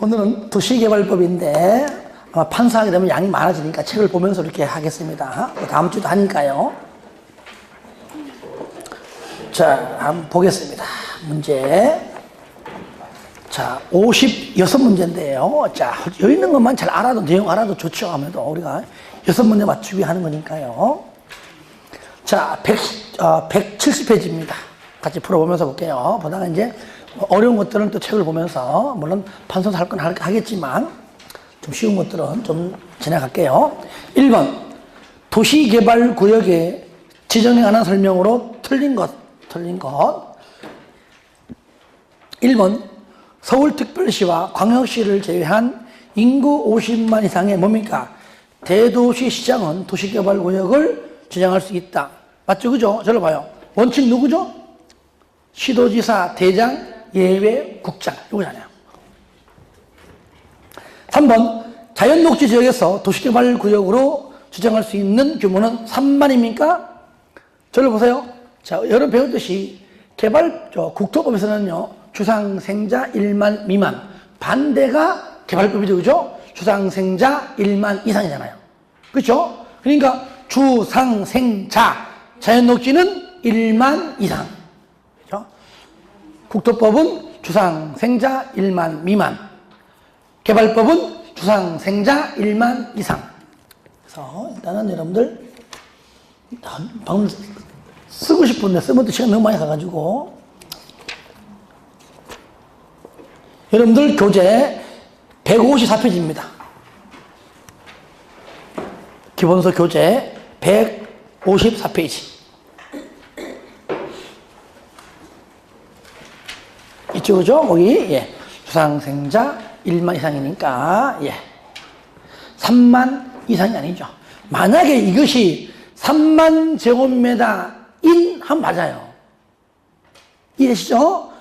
오늘은 도시개발법인데 아마 판사하게 되면 양이 많아지니까 책을 보면서 이렇게 하겠습니다. 다음 주도 하니까요. 자, 한번 보겠습니다. 문제. 자, 56문제인데요. 자, 여기 있는 것만 잘 알아도, 내용 알아도 좋죠. 아무래도 우리가 6문제 맞추기 하는 거니까요. 자, 170페이지입니다. 같이 풀어보면서 볼게요. 보다가 이제 어려운 것들은 또 책을 보면서, 물론 판서도 할 건 하겠지만, 좀 쉬운 것들은 좀 지나갈게요. 1번, 도시개발구역에 지정에 관한 설명으로 틀린 것. 1번, 서울특별시와 광역시를 제외한 인구 50만 이상의 뭡니까? 대도시 시장은 도시개발구역을 지정할 수 있다. 맞죠? 그죠? 저를 봐요. 원칙 누구죠? 시도지사, 대장, 예외, 국장. 이거잖아요. 3번, 자연녹지 지역에서 도시개발구역으로 지정할 수 있는 규모는 3만입니까? 저를 보세요. 자, 여러분 배웠듯이 국토법에서는요, 주상생자 1만 미만. 반대가 개발법이죠. 그죠? 주상생자 1만 이상이잖아요. 그렇죠? 그러니까 주상생자, 자연녹지는 1만 이상. 그렇죠? 국토법은 주상생자 1만 미만. 개발법은 주상생자 1만 이상. 그래서 일단은 여러분들 방금 쓰고 싶은데 쓰면 또 시간 너무 많이 가가지고 여러분들 교재 154페이지입니다. 기본서 교재 154페이지. 있죠, 그죠? 거기, 예. 주상생자 1만 이상이니까, 예. 3만 이상이 아니죠. 만약에 이것이 3만 제곱미터인 하면 맞아요. 이해되시죠?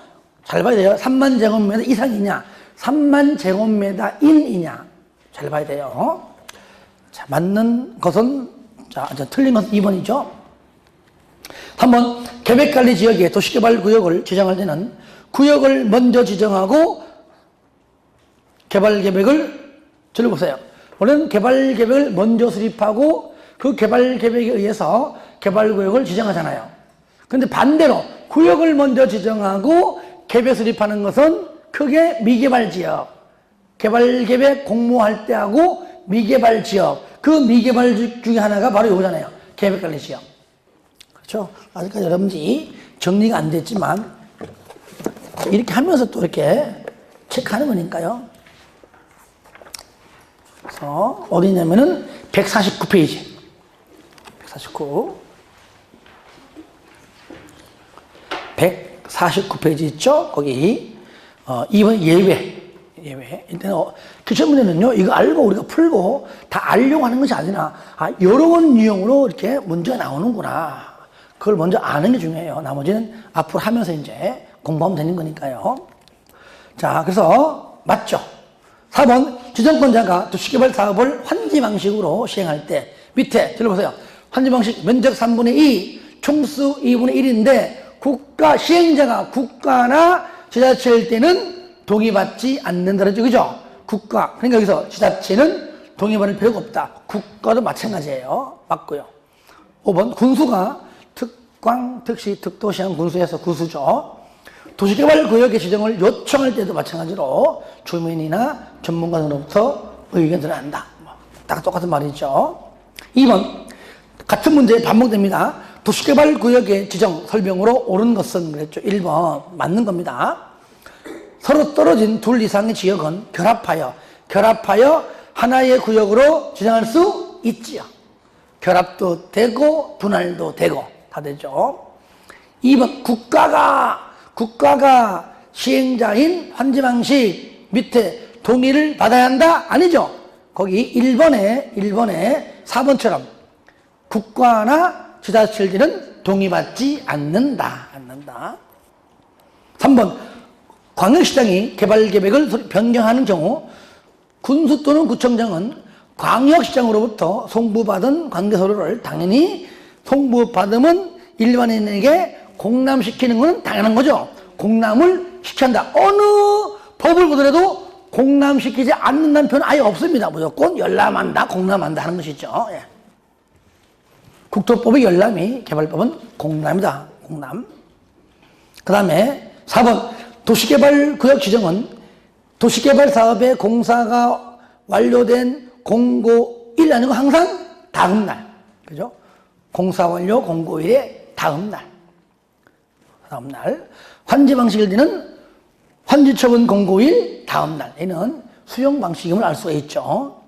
잘 봐야 돼요. 3만 제곱미터 이상이냐, 3만 제곱미터인이냐. 잘 봐야 돼요. 자, 맞는 것은, 자, 틀린 것은 2번이죠. 3번, 계획관리지역에 도시개발구역을 지정할 때는 구역을 먼저 지정하고 개발계획을, 저를 보세요. 원래는 개발계획을 먼저 수립하고 그 개발계획에 의해서 개발구역을 지정하잖아요. 근데 반대로 구역을 먼저 지정하고 계획 수립하는 것은 크게 미개발지역. 개발계획 공모할 때 하고 미개발지역. 그 미개발 중에 하나가 바로 이거잖아요. 계획관리지역. 그렇죠? 아직까지 여러분들이 정리가 안 됐지만 이렇게 하면서 또 이렇게 체크하는 거니까요. 그래서 어디냐면은 149페이지. 149. 149페이지 있죠? 거기 2번 예외. 일단 기출 문제는요, 이거 알고 우리가 풀고 다 알려고 하는 것이 아니라 여러 번 유형으로 이렇게 문제가 나오는구나. 그걸 먼저 아는 게 중요해요. 나머지는 앞으로 하면서 이제 공부하면 되는 거니까요. 자, 그래서 맞죠? 4번, 지정권자가 도시개발 사업을 환지 방식으로 시행할 때 밑에 들어보세요. 환지 방식 면적 3분의 2, 총수 2분의 1인데 국가 시행자가 국가나 지자체일 때는 동의받지 않는다 그랬죠. 그죠? 국가. 그러니까 여기서 지자체는 동의받을 필요가 없다. 국가도 마찬가지예요. 맞고요. 5번, 군수가 특광, 특시, 특도시형 군수에서 구수죠. 도시개발구역의 지정을 요청할 때도 마찬가지로 주민이나 전문가들로부터 의견을 한다. 딱 똑같은 말이죠. 2번, 같은 문제에 반복됩니다. 도시개발구역의 지정 설명으로 옳은 것은 그랬죠. 1번 맞는 겁니다. 서로 떨어진 둘 이상의 지역은 결합하여 하나의 구역으로 지정할 수 있지요. 결합도 되고 분할도 되고 다 되죠. 2번, 국가가 시행자인 환지 방식 밑에 동의를 받아야 한다? 아니죠. 거기 1번에 4번처럼 국가나 지자체들은 동의받지 않는다. 3번, 광역시장이 개발계획을 변경하는 경우 군수 또는 구청장은 광역시장으로부터 송부받은 관계서류를 당연히 송부받으면 일반인에게 공람시키는 것은 당연한 거죠. 공람을 시킨다. 어느 법을 보더라도 공람시키지 않는다는 표현은 아예 없습니다. 무조건 열람한다, 공람한다 하는 것이죠. 예. 국토법의 열람이, 개발법은 공람이다. 공람. 그 다음에 4번 도시개발구역 지정은 도시개발 사업의 공사가 완료된 공고일 아니고 항상 다음날. 그죠? 공사 완료 공고일의 다음날. 다음날. 환지 방식일 때는 환지처분 공고일 다음날. 얘는 수용 방식임을 알 수가 있죠.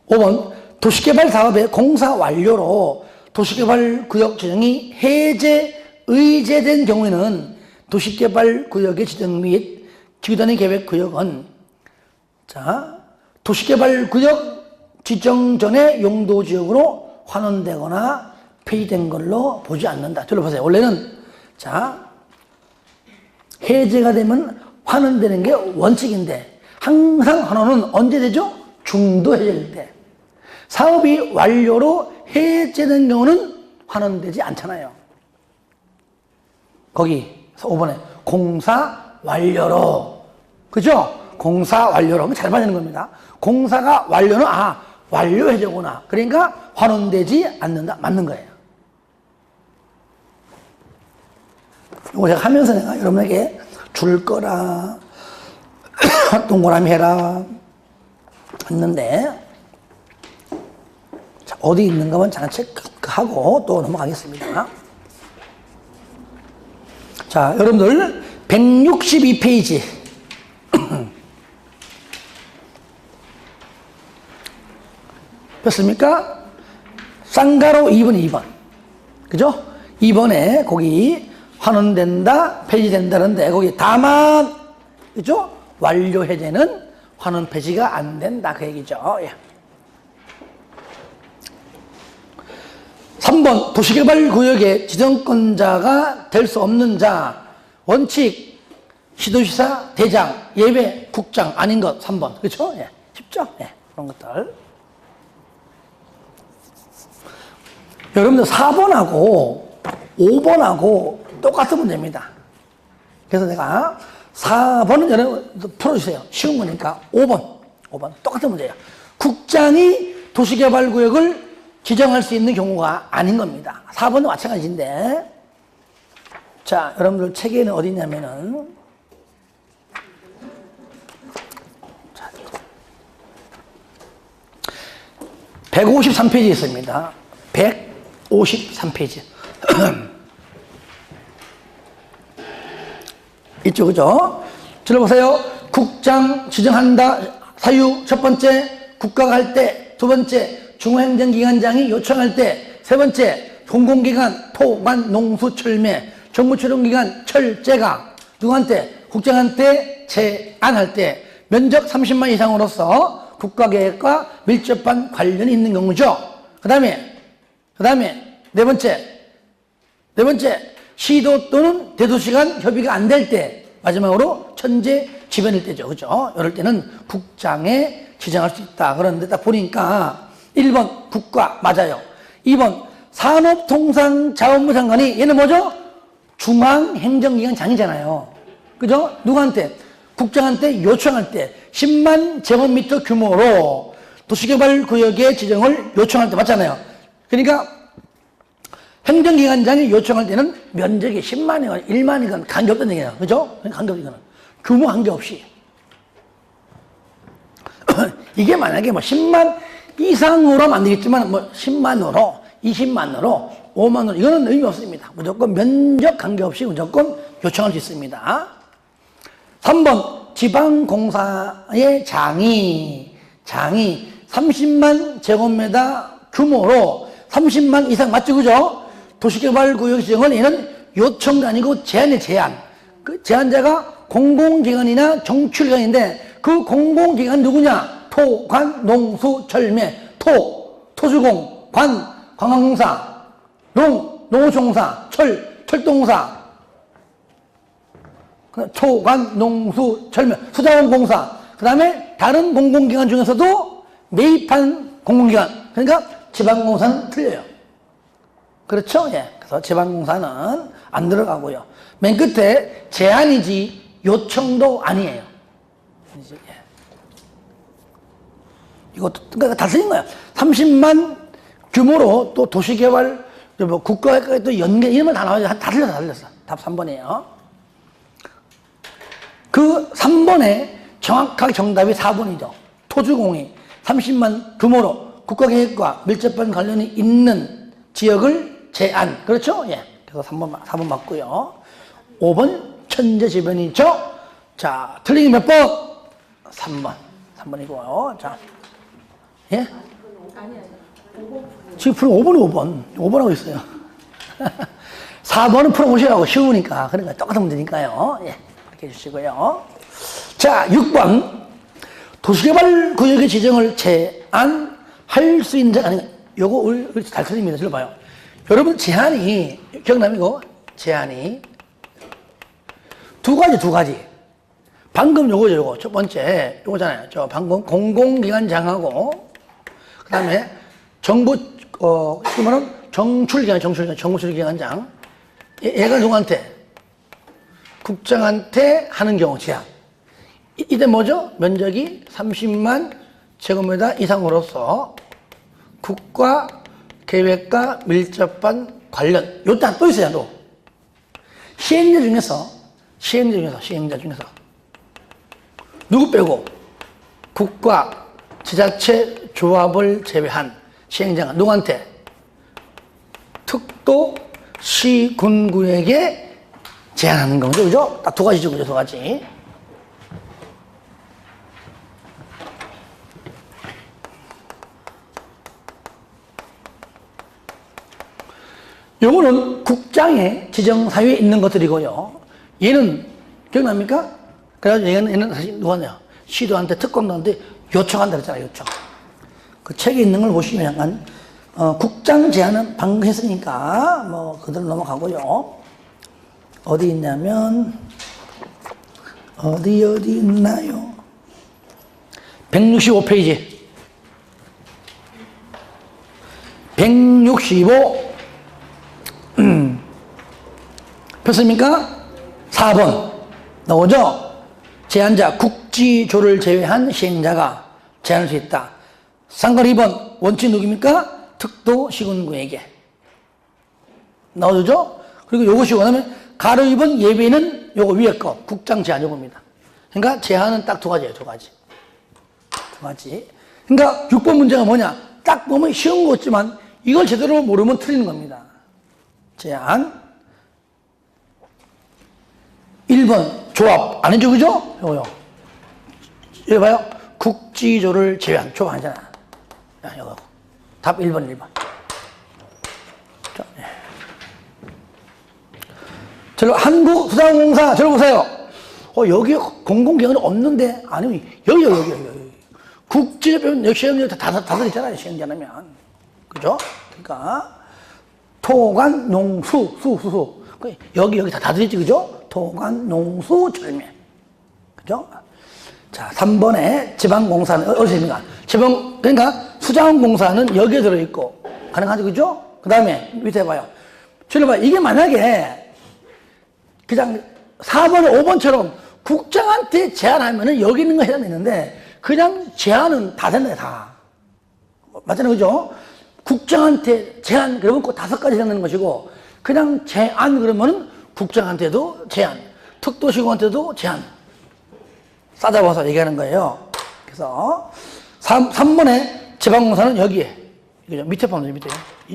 5번 도시개발 사업의 공사 완료로 도시개발구역 지정이 의제된 경우에는 도시개발구역의 지정 및 기후단위 계획구역은 도시개발구역 지정 전에 용도지역으로 환원되거나 폐지된 걸로 보지 않는다. 들어보세요. 원래는 해제가 되면 환원되는 게 원칙인데 항상 환원은 언제 되죠? 중도 해제일 때. 사업이 완료로 해제된 경우는 환원되지 않잖아요. 거기 5번에 공사 완료로. 그죠? 공사 완료로. 잘 맞는 겁니다. 공사가 완료는 완료 해제구나. 그러니까 환원되지 않는다. 맞는 거예요. 이거 제가 하면서 내가 여러분에게 줄 거라 동그라미 해라 했는데 어디 있는가만 잠깐 체크하고 또 넘어가겠습니다. 자, 여러분들 162페이지 폈습니까? 쌍가로 2번. 그죠? 2번에 거기 환원된다, 폐지된다는데 거기 다만 그죠? 완료 해제는 환원 폐지가 안 된다 그 얘기죠. 예. 3번 도시개발구역의 지정권자가 될 수 없는 자 원칙 시도지사 대장 예외 국장 아닌 것 3번 그렇죠? 예. 쉽죠? 예. 그런 것들 여러분들 4번하고 5번하고 똑같은 문제입니다. 그래서 내가 4번은 여러분 풀어주세요. 쉬운 거니까 5번 똑같은 문제예요. 국장이 도시개발구역을 지정할 수 있는 경우가 아닌 겁니다. 4번도 마찬가지인데 자, 여러분들 책에는 어디 있냐면은 153페이지에 있습니다. 153페이지 있죠, 그죠? 들어보세요. 국장 지정한다. 사유 첫 번째 국가가 할 때, 두 번째 중앙행정기관장이 요청할 때, 세 번째 공공기관 토관 농수 철매 정부출원기관 철제가 누구한테? 국장한테 제안할 때 면적 30만 이상으로서 국가계획과 밀접한 관련이 있는 경우죠. 그 다음에 네 번째 시도 또는 대도시 간 협의가 안 될 때, 마지막으로 천재 지변일 때죠. 그죠? 이럴 때는 국장에 지정할 수 있다. 그런데 딱 보니까 1번 국가 맞아요. 2번 산업통상자원부 장관이 얘는 뭐죠? 중앙행정기관장이잖아요. 그죠? 누구한테? 국장한테 요청할 때 10만 제곱미터 규모로 도시개발구역의 지정을 요청할 때 맞잖아요. 그러니까 행정기관장이 요청할 때는 면적이 10만이건 1만이건 관계없다는 얘기예요. 그죠? 관계없이 이거는. 규모 관계없이. 이게 만약에 뭐 10만 이상으로 하면 안 되겠지만 뭐 10만으로, 20만으로, 5만으로 이거는 의미 없습니다. 무조건 면적 관계없이 무조건 요청할 수 있습니다. 3번 지방공사의 장이 30만 제곱미터 규모로 30만 이상 맞죠? 그죠? 도시개발구역 지정은 얘는 요청도 아니고 제안의 제안. 그 제안자가 공공기관이나 정출기관인데 그 공공기관 누구냐? 토, 관, 농수, 철매. 토주공, 관, 관광공사, 농어촌공사, 철도공사. 토, 관, 농수, 철매, 수자원공사. 그 다음에 다른 공공기관 중에서도 매입한 공공기관. 그러니까 지방공사는 틀려요. 그렇죠? 예. 그래서 지방공사는 안 들어가고요. 맨 끝에 제안이지 요청도 아니에요. 이것도 그러니까 다 틀린 거야. 30만 규모로 또 도시개발, 뭐 국가에 또 연계 이런 거 다 나와요. 다 틀렸어, 다 틀렸어. 답 3번이에요. 그 3번에 정확하게 정답이 4번이죠. 토주공이 30만 규모로 국가계획과 밀접한 관련이 있는 지역을 제한. 그렇죠? 예. 그래서 4번 맞고요. 5번 천재지변이죠. 자, 틀린 게 몇 번? 3번. 3번이고요. 자, 예? 지금 풀 5번이 5번. 5번 하고 있어요. 4번은 풀어보시라고 쉬우니까. 그러니까 똑같은 문제니까요. 예. 그렇게 해주시고요. 자, 6번. 도시개발 구역의 지정을 제한할 수 있는 자가 아닌가. 요거 우리 잘 틀립니다. 들어봐요. 여러분, 제한이, 기억납니까? 제한이. 두 가지. 방금 요거죠, 요거. 첫 번째, 요거잖아요. 저 방금 공공기관장하고, 그 다음에 정부, 그러면은 정부출기관장. 얘가 누구한테? 국장한테 하는 경우 제한. 이때 뭐죠? 면적이 30만 제곱미터 이상으로서 국가 계획과 밀접한 관련. 요때 또 있어요, 또. 시행자 중에서. 누구 빼고? 국가, 지자체, 조합을 제외한 시행자가 누구한테? 특도, 시, 군구에게 제한하는 거죠. 그죠? 딱 두 가지죠, 그죠? 두 가지. 요거는 국장의 지정사유에 있는 것들이고요. 얘는 기억납니까? 그래가지고 얘는 사실 누구냐? 시도한테 특검도한테 요청한다 그랬잖아요. 요청. 그 책에 있는 걸 보시면 약간 국장 제안은 방금 했으니까 뭐 그대로 넘어가고요. 어디 있냐면 어디 있나요? 165페이지. 165 폈습니까? 4번 나오죠? 제한자 국지조를 제외한 시행자가 제한할 수 있다. 상관 2번 원칙 누구입니까? 특도 시군구에게 나오죠? 그리고 요것이 원하면 가로 2번 예외는 요거 위에 거 국장 제한 요겁니다. 그러니까 제한은 딱 두 가지예요. 두 가지. 그러니까 6번 문제가 뭐냐? 딱 보면 쉬운 거지만 이걸 제대로 모르면 틀리는 겁니다. 제한 1번 조합 안 해줘 그죠? 요거요. 여기 봐요. 국지조를 제외한 조합 아니잖아. 야, 요거. 답 1번. 자, 예. 저로 한국수자공사 저를 보세요. 여기 공공기관이 없는데 아니면 여기. 국지조 빼면 여기 시행자 다섯 있잖아요. 시행자라면. 그죠? 그러니까 토관, 농수, 수. 여기 다 들었지, 그죠? 토관, 농수, 절매. 그죠? 자, 3번에 지방공사는 어디서 있는가? 그러니까 수자원공사는 여기에 들어있고, 가능하죠, 그죠? 그 다음에 밑에 봐요. 저를 봐요. 이게 만약에 그냥 4번에 5번처럼 국장한테 제안하면은 여기 있는 거 해당되는데, 그냥 제안은 다 된다, 다. 맞잖아요, 그죠? 국장한테 제안, 그러면 꼭 5가지 해당되는 것이고, 그냥 제안, 그러면은 국장한테도 제안, 특도시공한테도 제안. 싸잡아서 얘기하는 거예요. 그래서 3번에 지방공사는 여기에, 밑에 보면 밑에.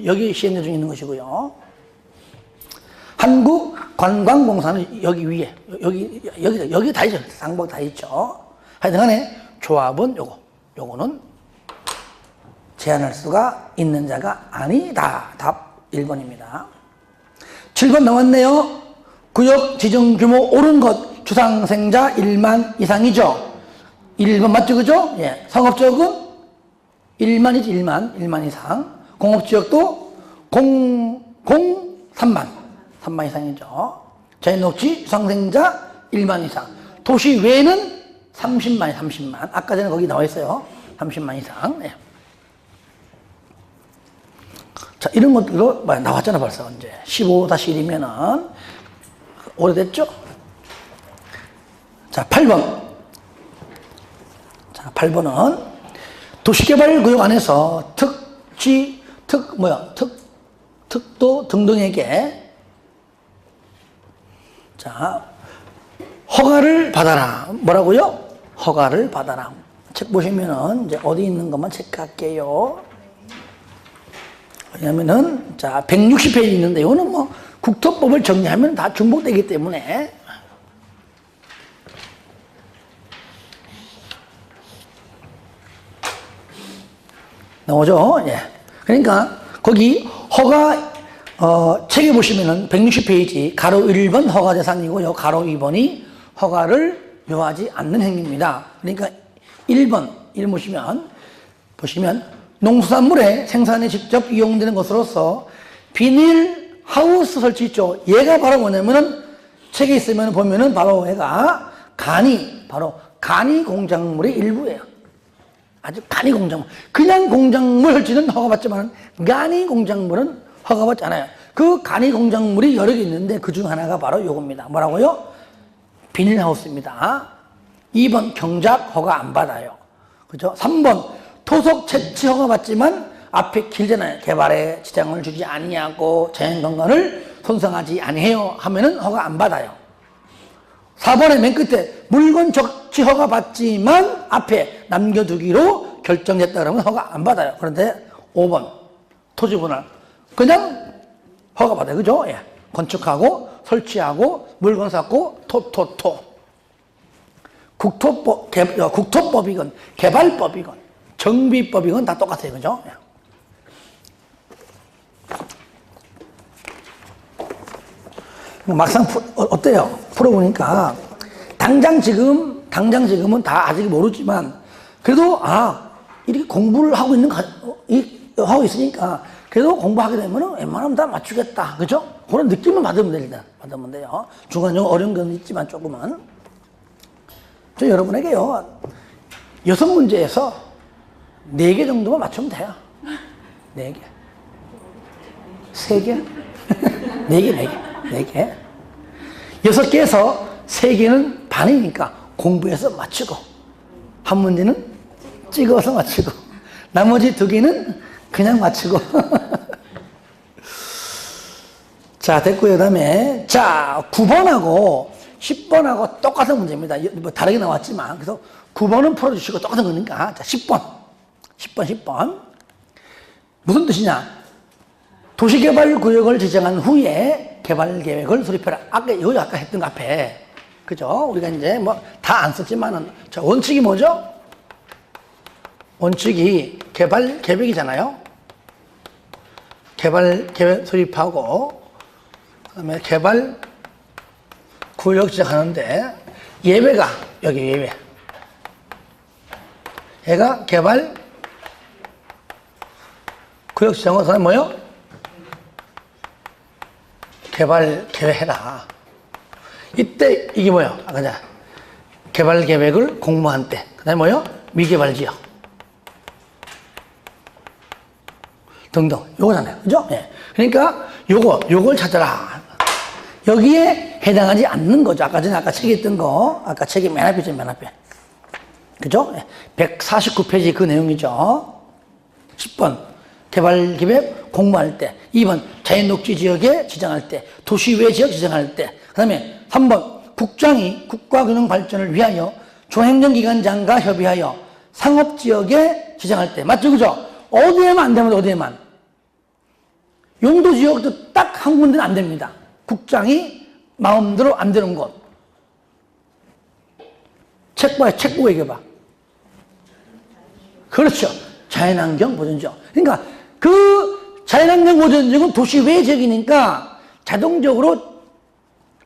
여기 시행자 중에 있는 것이고요. 한국관광공사는 여기 위에, 여기 다 있죠. 상복 다 있죠. 하여튼간에 조합은 요거는 제한할 수가 있는 자가 아니다. 답 1번입니다. 7번 나왔네요. 구역 지정 규모 옳은 것 주상생자 1만 이상이죠. 1번 맞죠, 그죠? 예. 상업지역은 1만이지, 1만 이상. 공업지역도 3만 이상이죠. 자연녹지 주상생자 1만 이상. 도시 외에는 30만. 아까 전에 거기 나와 있어요. 30만 이상. 예. 자, 이런 것들도 나왔잖아, 벌써. 이제 15-1이면은 오래됐죠? 자, 8번. 자, 8번은 도시개발구역 안에서 특도 등등에게 자, 허가를 받아라. 뭐라고요? 허가를 받아라. 책 보시면은 이제 어디 있는 것만 체크할게요. 왜냐면은 자, 160페이지 있는데 이거는 뭐 국토법을 정리하면 다 중복되기 때문에 나오죠? 예. 그러니까 거기 허가 책에 보시면은 160페이지 가로 1번 허가 대상이고요. 가로 2번이 허가를 요하지 않는 행위입니다. 그러니까 1번 보시면 농수산물의 생산에 직접 이용되는 것으로서 비닐 하우스 설치 있죠. 얘가 바로 뭐냐면은 책에 있으면 보면은 바로 얘가 바로 간이 공작물의 일부예요. 아주 간이 공작물. 그냥 공작물 설치는 허가받지만 간이 공작물은 허가받지 않아요. 그 간이 공작물이 여러 개 있는데 그중 하나가 바로 요겁니다. 뭐라고요? 비닐하우스입니다. 2번 경작 허가 안 받아요. 그죠? 3번 토속 채취 허가 받지만 앞에 길잖아요. 개발에 지장을 주지 아니하고 자연경관을 손상하지 아니해요 하면은 허가 안 받아요. 4번의 맨 끝에 물건 적치 허가 받지만 앞에 남겨두기로 결정됐다 그러면 허가 안 받아요. 그런데 5번 토지 분할 그냥 허가 받아요. 그죠? 예. 건축하고 설치하고 물건 쌓고 국토법이건 개발법이건 정비법이건 다 똑같아요. 그죠? 예. 막상 어때요? 풀어보니까 당장 지금은 다 아직 모르지만 그래도 이렇게 공부를 하고 하고 있으니까 그래도 공부하게 되면 웬만하면 다 맞추겠다. 그죠? 그런 느낌을 받으면 돼요. 중간중간 어려운 건 있지만 조금은. 저 여러분에게요, 6문제에서 4개 정도만 맞추면 돼요. 4개. 3개? 4개. 6개에서 3개는 반이니까 공부해서 맞추고, 한 문제는 찍어서 맞추고, 나머지 2개는 그냥 맞추고. 자, 됐고요. 그 다음에, 자, 9번하고 10번하고 똑같은 문제입니다. 뭐 다르게 나왔지만. 그래서 9번은 풀어주시고 똑같은 거니까. 자, 10번. 무슨 뜻이냐? 도시개발구역을 지정한 후에 개발계획을 수립해라. 아까 했던 거 앞에. 그죠? 우리가 이제 뭐 다 안 썼지만은. 자, 원칙이 뭐죠? 원칙이 개발계획이잖아요. 개발계획 수립하고, 그 다음에 개발구역 지정하는데, 예외가, 여기 예외. 얘가 개발구역 지정한 사람 뭐요? 개발계획 해라. 이때 이게 뭐예요? 그냥 개발계획을 공모한 때. 그 다음에 뭐예요? 미개발지역. 등등. 요거잖아요. 그죠? 예. 그러니까 요걸 찾아라. 여기에 해당하지 않는 거죠. 아까 책에 있던 거. 아까 책이 맨 앞에 있죠, 맨 앞에. 그죠? 149페이지 그 내용이죠. 10번. 개발계획 공모할 때. 2번. 자연녹지 지역에 지정할 때. 도시외 지역 지정할 때. 그 다음에 3번. 국장이 국가균형 발전을 위하여 중앙행정기관장과 협의하여 상업지역에 지정할 때. 맞죠? 그죠? 어디에만 안 되면 어디에만. 용도지역도 딱 한 군데는 안 됩니다. 국장이 마음대로 안 되는 곳. 책 보고 얘기해봐. 그렇죠. 자연환경 보전지역. 그러니까 그 자연환경 보전지역은 도시 외 지역이니까 자동적으로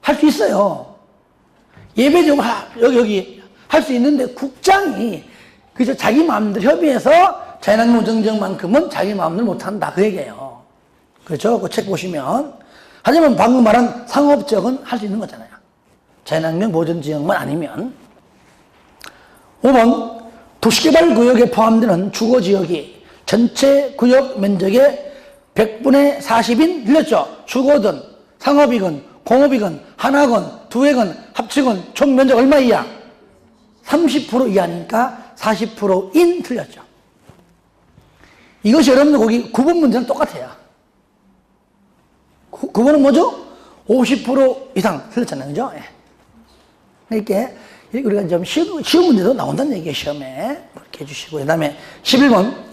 할 수 있어요. 예외적으로 여기 할 수 있는데 국장이 그저 자기 마음대로 협의해서 자연환경 보전지역만큼은 자기 마음대로 못한다. 그 얘기예요. 그렇죠? 그 책 보시면. 하지만 방금 말한 상업지역은 할 수 있는 거잖아요. 자연환경 보전지역만 아니면. 5번. 도시개발구역에 포함되는 주거지역이 전체 구역 면적의 100분의 40인 들렸죠? 주거든, 상업이건, 공업이건, 하나건, 두 회건, 합치건 총 면적 얼마 이하? 30% 이하니까 40%인 틀렸죠. 이것이 여러분들 거기 9번 문제는 똑같아요. 9번은 뭐죠? 50% 이상 틀렸잖아요. 그죠? 이렇게 우리가 좀 쉬운 문제도 나온다는 얘기예요. 시험에. 그렇게 해주시고. 그 다음에 11번.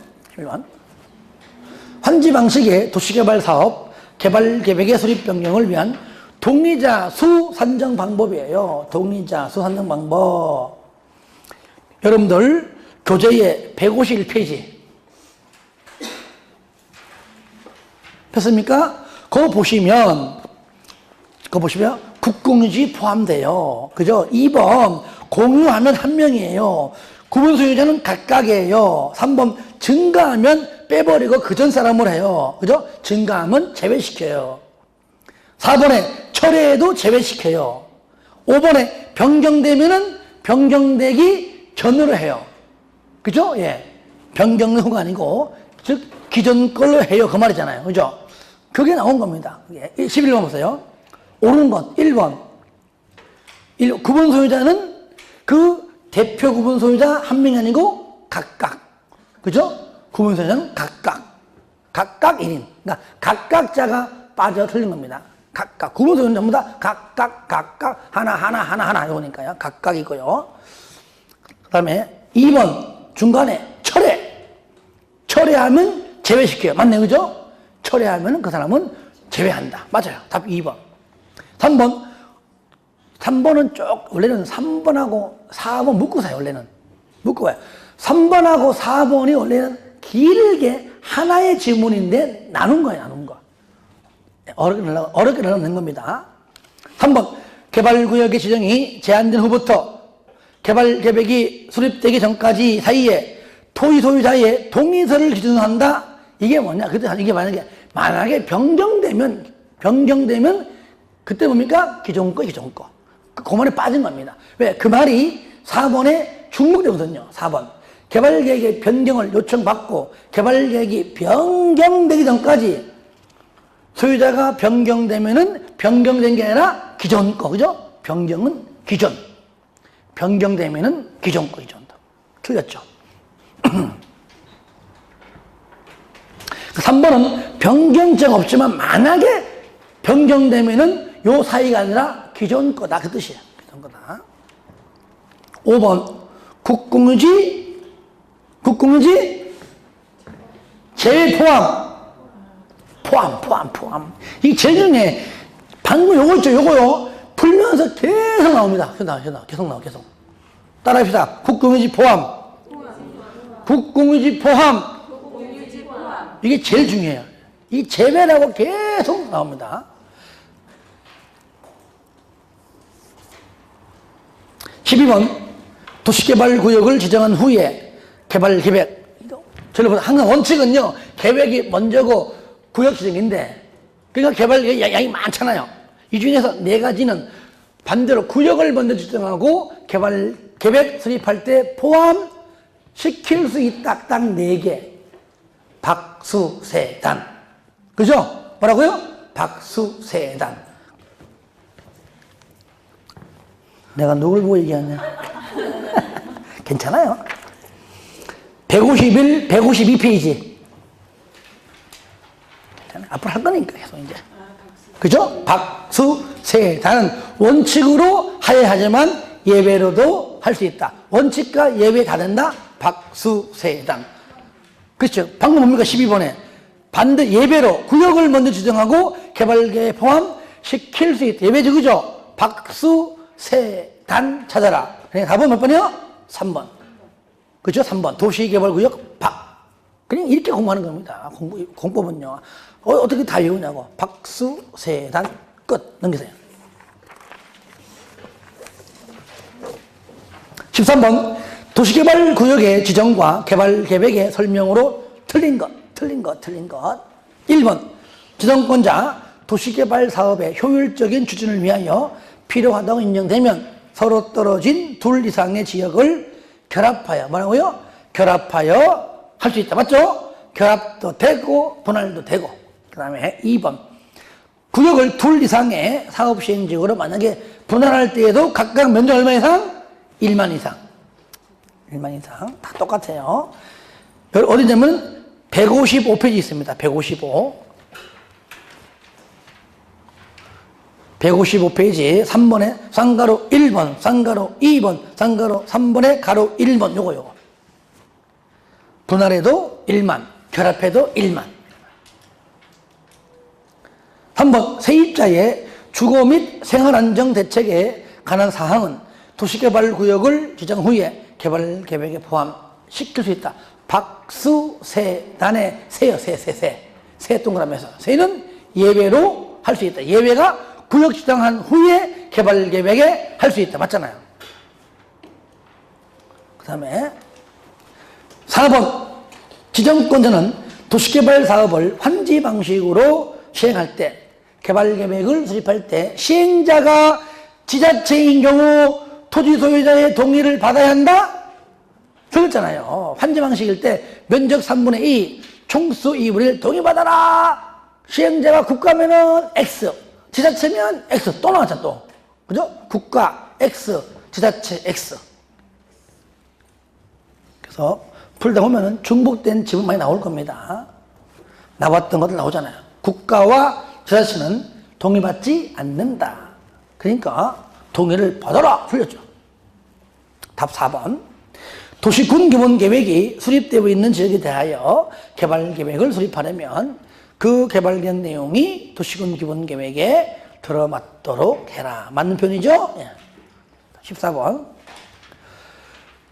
환지 방식의 도시개발 사업, 개발 계획의 수립 변경을 위한 동의자 수 산정 방법이에요. 동의자 수 산정 방법. 여러분들 교재의 151페이지 폈습니까? 그거 보시면 국공유지 포함돼요. 그죠? 2번 공유하면 한 명이에요. 구분 소유자는 각각이에요. 3번 증가하면 빼버리고 그 전 사람을 해요. 그죠? 증가하면 제외시켜요. 4번에 철회해도 제외시켜요. 5번에 변경되면은 변경되기 전으로 해요. 그죠? 예. 변경 후가 아니고, 즉, 기존 걸로 해요. 그 말이잖아요. 그죠? 그게 나온 겁니다. 11번 보세요. 옳은 것, 1번. 구분 소유자는 그 대표 구분 소유자 한 명이 아니고 각각. 그죠? 구분 소유자는 각각 1인. 그러니까 각각자가 빠져 틀린 겁니다. 각각. 구분 소유자는 전부 다 각각, 하나, 이거니까요. 각각이고요. 그 다음에 2번, 중간에 철회하면 제외시켜요. 맞네, 그죠? 철회하면 그 사람은 제외한다. 맞아요. 답 2번. 3번은 원래는 3번하고 4번 묶고 사요, 원래는. 묶고 와요. 3번하고 4번이 원래는 길게 하나의 지문인데 나눈 거예요, 나눈 거. 어렵게 나눈 겁니다. 3번, 개발구역의 지정이 제한된 후부터 개발 계획이 수립되기 전까지 사이에 토지 소유자의 동의서를 기준한다. 이게 뭐냐? 이게 만약에 변경되면 그때 뭡니까? 기존 거. 그 말에 빠진 겁니다. 왜? 그 말이 4번에 중복되거든요. 4번. 개발계획의 변경을 요청받고 개발계획이 변경되기 전까지 소유자가 변경되면은 변경된 게 아니라 기존 거. 그죠? 변경은 기존. 변경되면은 기존 거. 틀렸죠. 3번은 변경죄가 없지만 만약에 변경되면은 요 사이가 아니라 기존 거다. 그 뜻이에요. 기존 거다. 5번. 국공유지 제외 포함. 이게 제일 중요해. 방금 요거 있죠, 요거요. 풀면서 계속 나옵니다. 계속. 따라합시다. 국공유지 포함. 이게 제일 중요해요. 이 제외라고 계속 나옵니다. 12번 도시개발구역을 지정한 후에 개발계획. 저는 항상 원칙은요, 계획이 먼저고 구역 지정인데, 그러니까 개발양이 많잖아요. 이 중에서 4가지는 반대로 구역을 먼저 지정하고 개발계획 수립할 때 포함시킬 수 있다. 딱 4개. 박수세단. 그죠? 뭐라고요? 박수세단. 내가 누굴 보고 얘기하냐? 괜찮아요. 151, 152페이지. 괜찮아요. 앞으로 할 거니까 계속 이제. 그죠? 박수세단은 원칙으로 하야하지만 예외로도 할 수 있다. 원칙과 예외 다 된다? 박수세단. 그렇죠. 방금 뭡니까? 12번에. 반대 예외로 구역을 먼저 지정하고 개발계획 포함시킬 수 있다. 예외죠. 그죠? 박수세단 찾아라. 그러니까 답은 몇 번이요? 3번. 그죠? 3번. 도시개발구역 그냥 이렇게 공부하는 겁니다. 공법은요. 어떻게 다 외우냐고. 박수세단 끝. 넘기세요. 13번. 도시개발구역의 지정과 개발계획의 설명으로 틀린 것. 1번. 지정권자 도시개발 사업의 효율적인 추진을 위하여 필요하다고 인정되면 서로 떨어진 둘 이상의 지역을 결합하여, 뭐라고요? 결합하여 할 수 있다. 맞죠? 결합도 되고 분할도 되고. 그 다음에 2번. 구역을 둘 이상의 사업 시행지역으로 만약에 분할할 때에도 각각 면적 얼마 이상? 1만 이상. 1만 이상. 다 똑같아요. 어디냐면 155페이지 있습니다. 155페이지 3번에 쌍가로 1번, 쌍가로 2번, 쌍가로 3번에 가로 1번 요거. 분할해도 1만, 결합해도 1만. 3번 세입자의 주거 및 생활안정대책에 관한 사항은 도시개발구역을 지정 후에 개발계획에 포함시킬 수 있다. 박수, 세, 단에 세요. 세 동그라미에서. 세는 예외로 할 수 있다. 예외가 구역 지정한 후에 개발계획에 할 수 있다. 맞잖아요. 그 다음에 4번 지정권자는 도시개발 사업을 환지 방식으로 시행할 때 개발계획을 수립할 때 시행자가 지자체인 경우 토지 소유자의 동의를 받아야 한다? 그랬잖아요. 환지 방식일 때 면적 3분의 2, 총수 2분의 1 동의받아라. 시행자가 국가면은 X, 지자체면 X 또 나왔잖아 또. 그죠? 국가 X, 지자체 X. 그래서 풀다 보면은 중복된 지분 많이 나올 겁니다. 나왔던 것들 나오잖아요. 국가와 지자체는 동의받지 않는다. 그러니까 동의를 받아라. 풀렸죠. 답 4번. 도시군 기본계획이 수립되고 있는 지역에 대하여 개발계획을 수립하려면 그 개발계획 내용이 도시군 기본계획에 들어맞도록 해라. 맞는 표현이죠? 14번.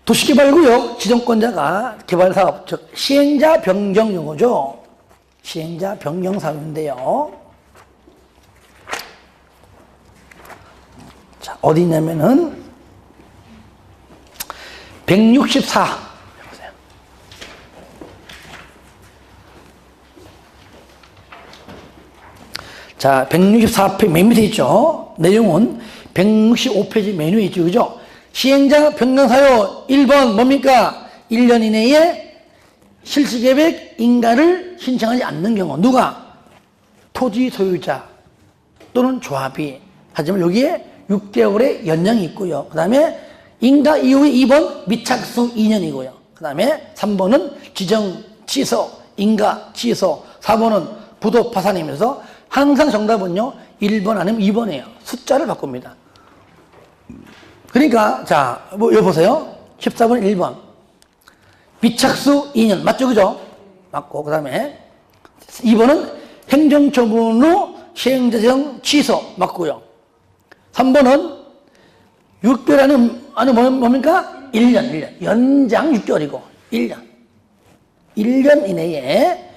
도시개발구역 지정권자가 개발사업, 즉 시행자 변경 용어죠. 시행자 변경 사유인데요. 자, 어디 있냐면은 164. 해보세요. 자, 164페이지 맨 밑에 있죠. 내용은 165페이지 메뉴에 있죠. 그죠? 시행자 변경 사유 1번 뭡니까? 1년 이내에 실시계획 인가를 신청하지 않는 경우. 누가? 토지 소유자 또는 조합이. 하지만 여기에 6개월의 연장이 있고요. 그 다음에 인가 이후에 2번 미착수 2년이고요. 그 다음에 3번은 지정 취소, 인가 취소. 4번은 부도 파산이면서 항상 정답은요 1번 아니면 2번이에요. 숫자를 바꿉니다. 그러니까 자, 뭐 여기 보세요. 14번 1번 미착수 2년 맞죠? 그죠? 맞고 그 다음에 2번은 행정처분으로 시행자정 취소 맞고요. 3번은 6개월 안에 뭡니까? 1년 연장 6개월이고 1년 이내에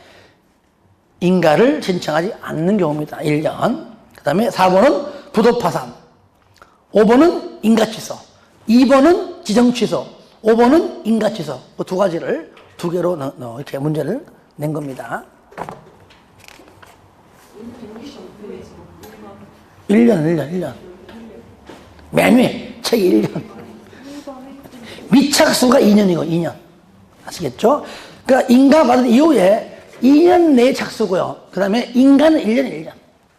인가를 신청하지 않는 경우입니다. 1년. 그 다음에 4번은 부도파산, 5번은 인가취소, 2번은 지정취소, 5번은 인가취소. 그 두 가지를 두 개로 이렇게 문제를 낸 겁니다. 1년. 맨 위에 책이 1년. 미착수가 2년이고 2년. 아시겠죠? 그러니까 인가 받은 이후에 2년 내에 착수고요. 그 다음에 인가는 1년.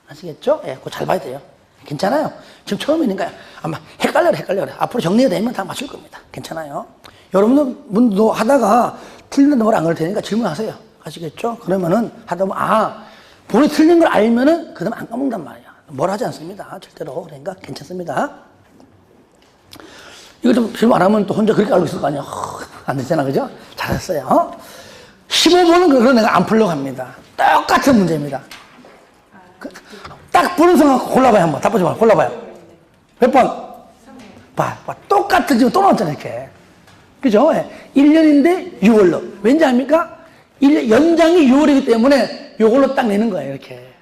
아시겠죠? 예, 그거 잘 봐야 돼요. 괜찮아요. 지금 처음이니까 아마 헷갈려요. 앞으로 정리가 되면 다 맞출 겁니다. 괜찮아요. 여러분도 하다가 틀린 걸 안 그럴 테니까 질문하세요. 아시겠죠? 그러면은 하다 보면 본인이 틀린 걸 알면은 그 다음에 안 까먹는단 말이야. 뭘 하지 않습니다. 절대로. 그러니까 괜찮습니다. 이것도 질문 안 하면 또 혼자 그렇게 알고 있을 거 아니야. 안 되잖아. 그죠? 잘했어요. 15번은 그걸 내가 안 풀려고 합니다. 똑같은 문제입니다. 딱 보는 순간 골라봐요. 한번. 답보지 말고 골라봐요. 몇 번? 봐. 똑같은 지금 또 나왔잖아요. 이렇게. 그죠? 1년인데 6월로. 왠지 압니까? 1년, 연장이 6월이기 때문에 요걸로 딱 내는 거예요. 이렇게.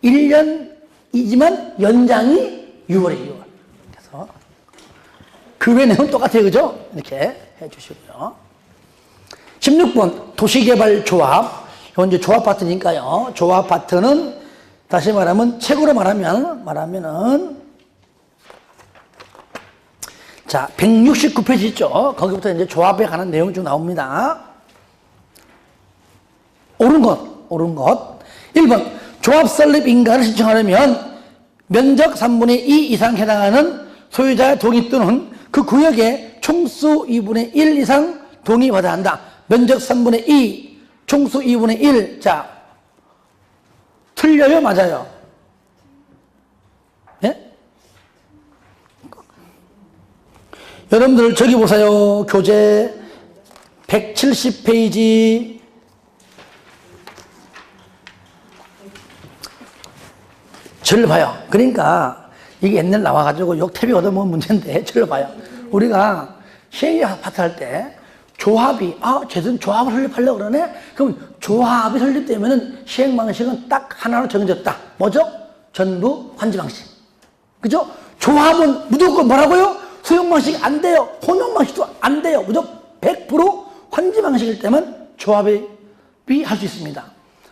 1년이지만 연장이 6월이에요. 6월. 그래서 그 외 내용은 똑같아요. 그죠? 이렇게 해주시고요. 16번 도시개발조합. 이건 이제 조합 파트니까요. 조합 파트는 다시 말하면 책으로 말하면은 자 169페이지 있죠. 거기부터 이제 조합에 관한 내용이 좀 나옵니다. 옳은 것 1번 조합 설립 인가를 신청하려면 면적 3분의 2 이상 해당하는 소유자의 동의 또는 그 구역에 총수 2분의 1 이상 동의받아야 한다. 면적 3분의 2, 총수 2분의 1. 자, 틀려요? 맞아요? 예? 여러분들 저기 보세요. 교재 170페이지. 저를 봐요. 그러니까 이게 옛날 나와가지고 욕태비 얻어먹은 문제인데 저를 봐요. 우리가 시행령 아파트 할 때 조합이 쟤는 조합을 설립하려고 그러네? 그럼 조합이 설립되면은 시행 방식은 딱 하나로 정해졌다. 뭐죠? 전부 환지 방식. 그죠? 조합은 무조건 뭐라고요? 수용 방식이 안 돼요. 혼용 방식도 안 돼요. 무조건 100% 환지 방식일 때만 조합이 할 수 있습니다.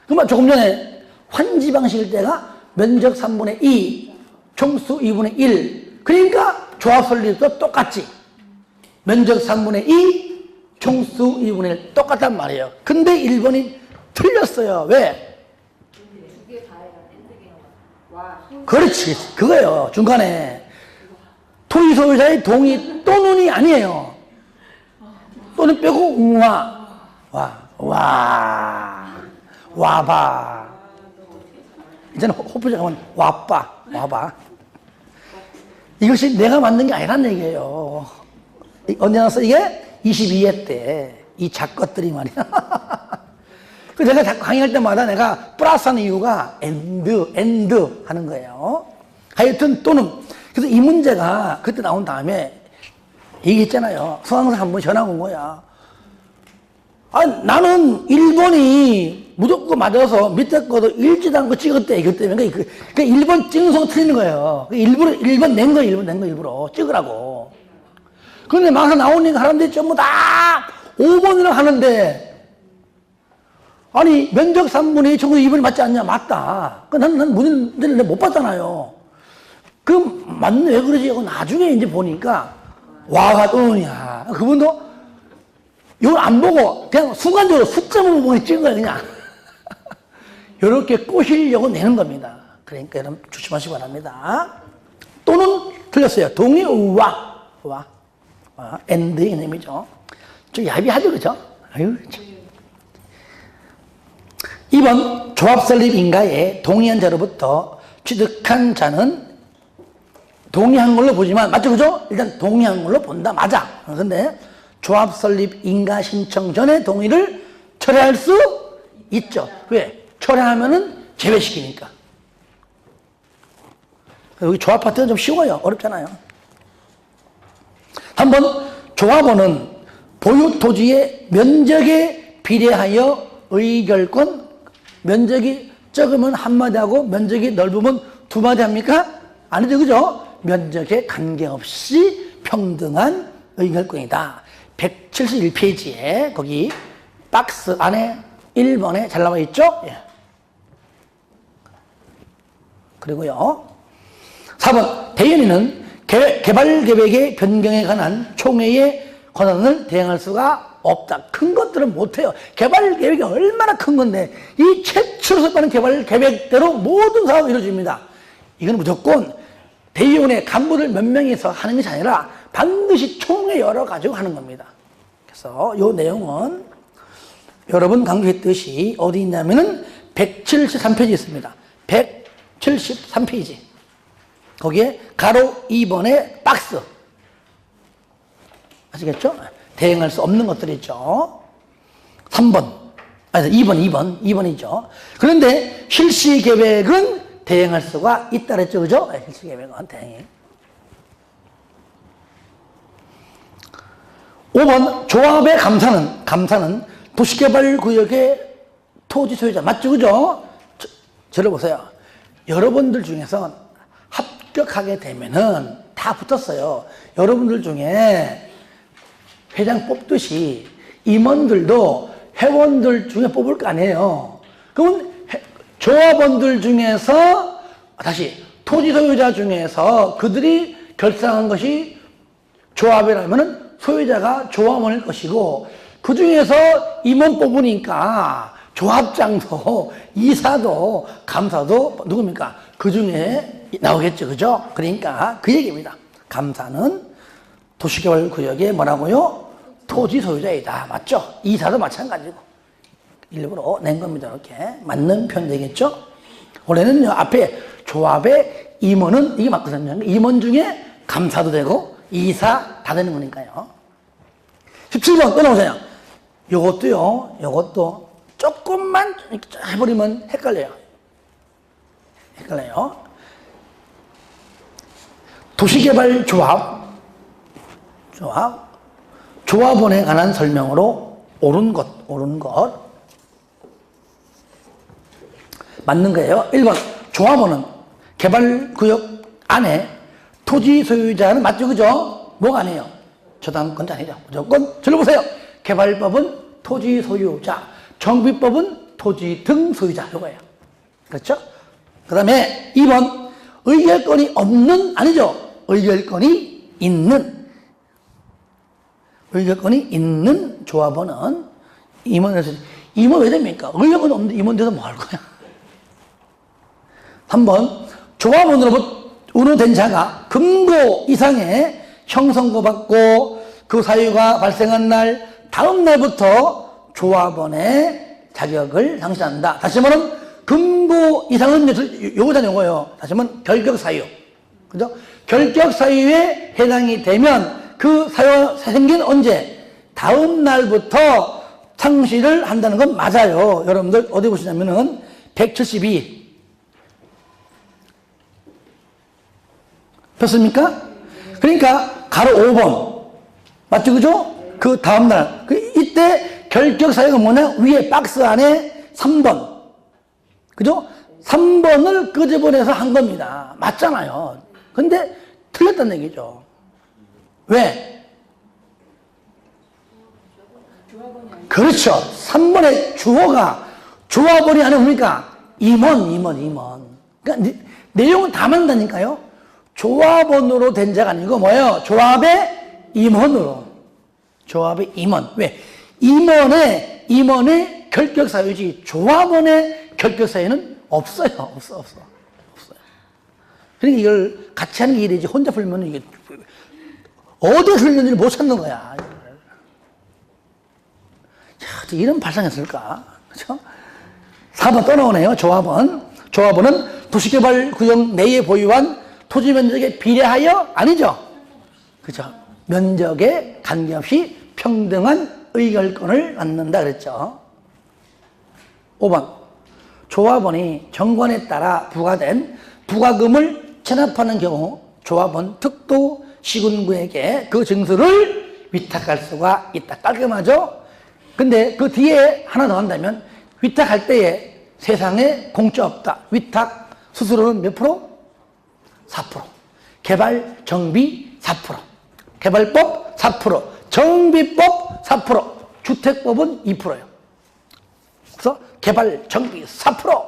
그러면 조금 전에 환지 방식일 때가 면적 3분의 2, 총수 2분의 1. 그러니까 조합 설립도 똑같지. 면적 3분의 2, 총수 2분의 1 똑같단 말이에요. 근데 1번이 틀렸어요. 왜? 그렇지. 그거예요. 중간에. 토지 소유자의 동의 또는이 아니에요. 또는 빼고 와봐. 이제는 호프장 하면 와봐. 이것이 내가 만든 게 아니란 얘기예요. 언제 나왔어 이게? 22회 때 이 작것들이 말이야. 그래서 내가 자꾸 강의할 때마다 내가 플러스하는 이유가 and 하는 거예요. 하여튼 또는. 그래서 이 문제가 그때 나온 다음에 얘기했잖아요. 수강생 한 번 전화 온 거야. 나는 1번이 무조건 맞아서 밑에 거도 읽지도 않고 찍었대. 이것 때문에. 그 1번 찍는 소가 틀리는 거예요. 일부러 1번 낸 거 일부러 찍으라고. 그런데 막상 나오니까 사람들이 전부 다 5번이라고 하는데, 아니, 면적 3분의 2, 총수 2분이 맞지 않냐? 맞다. 난 문제를 못 봤잖아요. 그럼 맞네, 왜 그러지? 하고 나중에 이제 보니까, 와가 또는이야. 그분도 이걸 안 보고 그냥 순간적으로 숫자만 보고 찍은 거야, 그냥. 이렇게 꼬시려고 내는 겁니다. 그러니까 여러분 조심하시기 바랍니다. 또는 틀렸어요. 동의, end의 개념이죠. 좀 야비하죠, 그죠? 아유, 참. 2번, 조합 설립 인가에 동의한 자로부터 취득한 자는 동의한 걸로 보지만, 맞죠, 그죠? 일단 동의한 걸로 본다. 맞아. 근데 조합 설립 인가 신청 전에 동의를 철회할 수 있죠. 왜? 철회하면은 제외시키니까. 여기 조합 파트는 좀 쉬워요. 어렵잖아요. 3번, 조합원은 보유 토지의 면적에 비례하여 의결권, 면적이 적으면 한마디 하고 면적이 넓으면 두마디 합니까? 아니죠, 그죠? 면적에 관계없이 평등한 의결권이다. 171페이지에 거기 박스 안에 1번에 잘 나와 있죠? 예. 그리고요. 4번, 대연이는 개발 계획의 변경에 관한 총회의 권한을 대행할 수가 없다. 큰 것들은 못해요. 개발 계획이 얼마나 큰 건데 이 최초로 썼다는 개발 계획대로 모든 사업이 이루어집니다. 이건 무조건 대의원의 간부들 몇 명이서 하는 것이 아니라 반드시 총회 열어가지고 하는 겁니다. 그래서 이 내용은 여러분 강조했듯이 어디 있냐면은 173페이지 있습니다. 173페이지. 거기에 가로 2번의 박스. 아시겠죠? 대행할 수 없는 것들이 있죠. 3번. 아니, 2번이죠. 그런데 실시 계획은 대행할 수가 있다 그랬죠. 그죠? 실시 계획은 대행. 5번. 조합의 감사는 도시개발구역의 토지 소유자. 맞죠? 그죠? 저를 보세요. 여러분들 중에서 합격하게 되면은 다 붙었어요. 여러분들 중에 회장 뽑듯이 임원들도 회원들 중에 뽑을 거 아니에요. 그러면 조합원들 중에서 다시 토지 소유자 중에서 그들이 결성한 것이 조합이라면은 소유자가 조합원일 것이고 그 중에서 임원 뽑으니까 조합장도 이사도 감사도 누굽니까? 그 중에 나오겠죠. 그죠? 그러니까 그 얘기입니다. 감사는 도시개발구역의 뭐라고요? 토지 소유자이다. 맞죠? 이사도 마찬가지고. 일부러 낸 겁니다. 이렇게. 맞는 표현 되겠죠? 원래는요, 앞에 조합의 임원은 이게 맞거든요. 임원 중에 감사도 되고, 이사 다 되는 거니까요. 17번 끊어보세요. 요것도 조금만 해버리면 헷갈려요. 도시개발 조합원에 관한 설명으로 옳은 것. 맞는 거예요. 1번, 조합원은 개발구역 안에 토지 소유자는 맞죠, 그죠? 뭐가 아니에요? 저당권자 아니죠. 무조건 들어보세요. 개발법은 토지 소유자, 정비법은 토지 등 소유자, 이거예요. 그렇죠? 그 다음에 2번, 의결권이 없는, 아니죠? 의결권이 있는 조합원은 임원에서, 임원 왜 됩니까? 의결권이 없는데 임원 돼서 뭐 할 거야? 3번, 조합원으로 된 자가 금고 이상의 형성고 받고 그 사유가 발생한 날 다음 날부터 조합원의 자격을 상실한다. 다시 말하면 금고 이상은 요거잖아요. 다시 말하면 결격 사유. 그죠? 결격 사유에 해당이 되면 그 사유가 생긴 언제? 다음 날부터 상실을 한다는 건 맞아요. 여러분들 어디 보시냐면은 172. 폈습니까? 그러니까 가로 5번. 맞죠? 그죠? 그 다음날. 이때 결격 사유가 뭐냐? 위에 박스 안에 3번. 그죠? 3번을 끄집어내서 한 겁니다. 맞잖아요. 근데 틀렸다는 얘기죠. 왜? 그렇죠. 3번의 주어가 조합원이 아니라 뭡니까? 임원. 그러니까 내용은 다 맞다니까요. 조합원으로 된 자가 아니고 뭐예요? 조합의 임원으로. 조합의 임원. 왜? 임원의 결격 사유지 조합원의 결격 사유는 없어요. 없어요. 그러니까 이걸 같이 하는 게 이래지 혼자 풀면 이게 어디에 풀렸는지 못 찾는 거야. 야, 이런 발상했을까? 그렇죠? 4번 또 나오네요. 조합원은 도시개발구역 내에 보유한 토지 면적에 비례하여 아니죠. 그죠? 면적에 관계없이 평등한 의결권을 갖는다 그랬죠. 5번. 조합원이 정관에 따라 부과된 부과금을 체납하는 경우 조합원 특도 시군구에게 그 증서를 위탁할 수가 있다. 깔끔하죠? 근데 그 뒤에 하나 더 한다면 위탁할 때에 세상에 공짜 없다. 위탁 수수료는 몇 프로? 4%. 개발, 정비 4%. 개발법 4%. 정비법 4%. 주택법은 2%예요. 그래서 개발, 정비 4%.